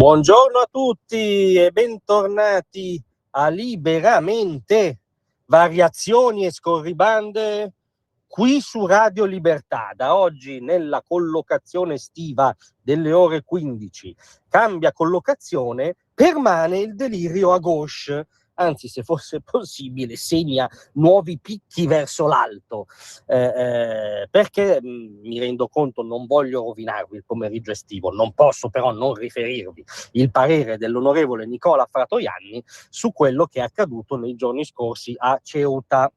Buongiorno a tutti e bentornati a Liberamente, variazioni e scorribande qui su Radio Libertà. Da oggi nella collocazione estiva delle ore 15 cambia collocazione, permane il delirio a gauche, anzi se fosse possibile segna nuovi picchi verso l'alto, perché mi rendo conto, non voglio rovinarvi il pomeriggio estivo, non posso però non riferirvi il parere dell'onorevole Nicola Fratoianni su quello che è accaduto nei giorni scorsi a Ceuta.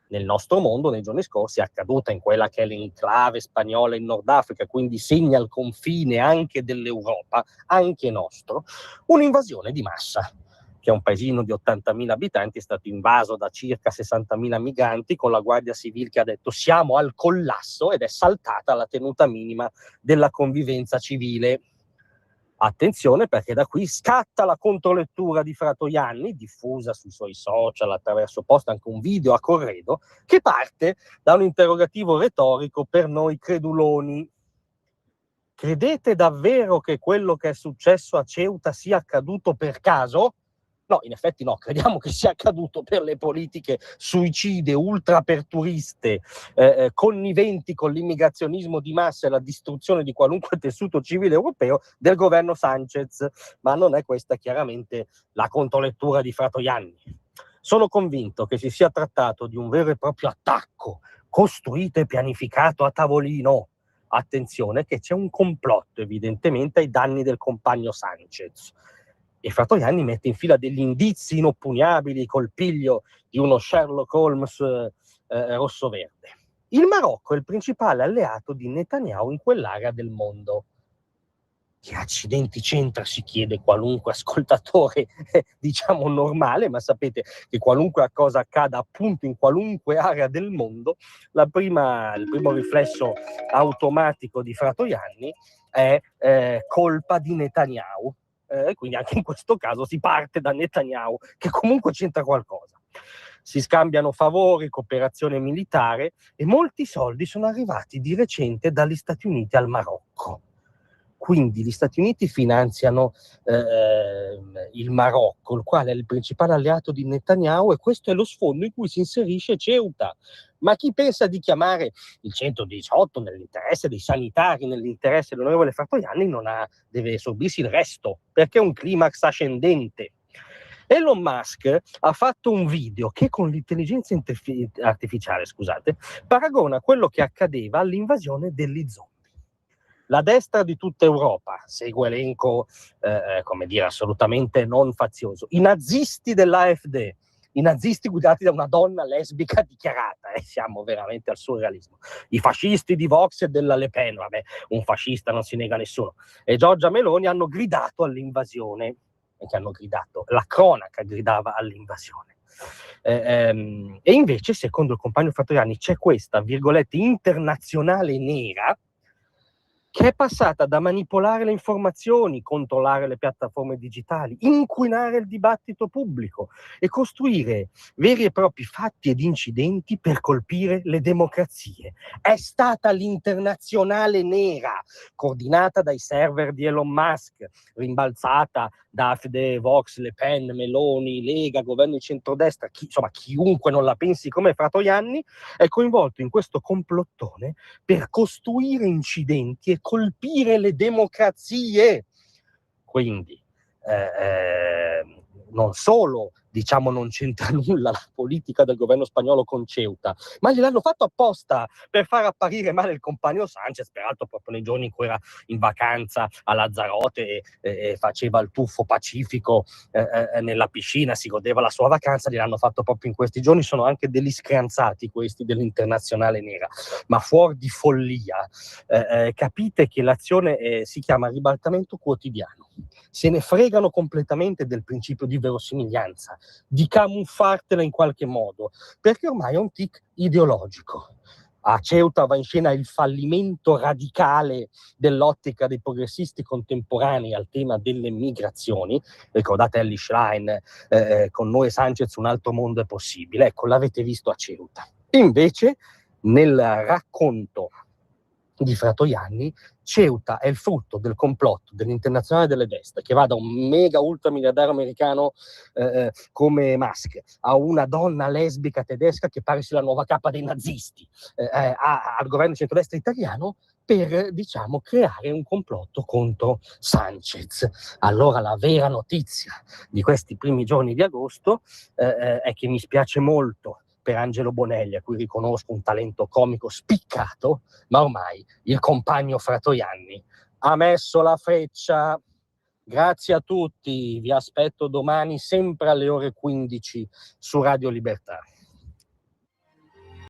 Nel nostro mondo nei giorni scorsi è accaduta in quella che è l'enclave spagnola in Nord Africa, quindi segna il confine anche dell'Europa, anche nostro, un'invasione di massa, che è un paesino di 80.000 abitanti, è stato invaso da circa 60.000 migranti, con la Guardia Civile che ha detto siamo al collasso, ed è saltata la tenuta minima della convivenza civile. Attenzione, perché da qui scatta la controlettura di Fratoianni, diffusa sui suoi social attraverso post, anche un video a corredo, che parte da un interrogativo retorico per noi creduloni. Credete davvero che quello che è successo a Ceuta sia accaduto per caso? No, in effetti no, crediamo che sia accaduto per le politiche suicide, ultraaperturiste, conniventi con l'immigrazionismo di massa e la distruzione di qualunque tessuto civile europeo del governo Sanchez, ma non è questa chiaramente la controlettura di Fratoianni. Sono convinto che si sia trattato di un vero e proprio attacco, costruito e pianificato a tavolino. Attenzione che c'è un complotto evidentemente ai danni del compagno Sanchez. E Fratoianni mette in fila degli indizi inoppugnabili col piglio di uno Sherlock Holmes rosso-verde. Il Marocco è il principale alleato di Netanyahu in quell'area del mondo. Che accidenti c'entra, si chiede qualunque ascoltatore, diciamo normale, ma sapete che qualunque cosa accada appunto in qualunque area del mondo, il primo riflesso automatico di Fratoianni è colpa di Netanyahu. Quindi anche in questo caso si parte da Netanyahu, che comunque c'entra qualcosa. Si scambiano favori, cooperazione militare, e molti soldi sono arrivati di recente dagli Stati Uniti al Marocco. Quindi gli Stati Uniti finanziano il Marocco, il quale è il principale alleato di Netanyahu, e questo è lo sfondo in cui si inserisce Ceuta. Ma chi pensa di chiamare il 118 nell'interesse dei sanitari, nell'interesse dell'onorevole Fratoianni, deve sorbirsi il resto, perché è un climax ascendente. Elon Musk ha fatto un video che con l'intelligenza artificiale, paragona quello che accadeva all'invasione degli zombie. La destra di tutta Europa segue elenco, assolutamente non fazioso. I nazisti dell'AfD, i nazisti guidati da una donna lesbica dichiarata, siamo veramente al surrealismo. I fascisti di Vox e della Le Pen, vabbè, un fascista non si nega nessuno, e Giorgia Meloni hanno gridato all'invasione, la cronaca gridava all'invasione. E invece, secondo il compagno Fratoianni, c'è questa, virgolette, internazionale nera, che è passata da manipolare le informazioni, controllare le piattaforme digitali, inquinare il dibattito pubblico e costruire veri e propri fatti ed incidenti per colpire le democrazie. È stata l'internazionale nera, coordinata dai server di Elon Musk, rimbalzata da AfD, Vox, Le Pen, Meloni, Lega, governo di centrodestra, chiunque non la pensi come Fratoianni, è coinvolto in questo complottone per costruire incidenti e colpire le democrazie. Quindi non solo non c'entra nulla la politica del governo spagnolo con Ceuta, ma gliel'hanno fatto apposta per far apparire male il compagno Sanchez, peraltro proprio nei giorni in cui era in vacanza a Lanzarote e faceva il tuffo pacifico nella piscina, si godeva la sua vacanza. Gliel'hanno fatto proprio in questi giorni. Sono anche degli screanzati questi dell'internazionale nera, ma fuori di follia. Capite che l'azione si chiama ribaltamento quotidiano. Se ne fregano completamente del principio di verosimiglianza, di camuffartela in qualche modo, perché ormai è un tic ideologico. A Ceuta va in scena il fallimento radicale dell'ottica dei progressisti contemporanei al tema delle migrazioni. Ricordate Elly Schlein, con noi Sanchez un altro mondo è possibile. Ecco, l'avete visto a Ceuta. Invece, nel racconto di Fratoianni. Ceuta è il frutto del complotto dell'Internazionale delle Destre, che va da un mega ultramiliardario americano come Musk a una donna lesbica tedesca che pare sia la nuova capa dei nazisti, al governo centrodestra italiano, per, diciamo, creare un complotto contro Sanchez. Allora la vera notizia di questi primi giorni di agosto è che mi spiace molto per Angelo Bonelli, a cui riconosco un talento comico spiccato, ma ormai il compagno Fratoianni ha messo la freccia. Grazie a tutti, vi aspetto domani sempre alle ore 15 su Radio Libertà.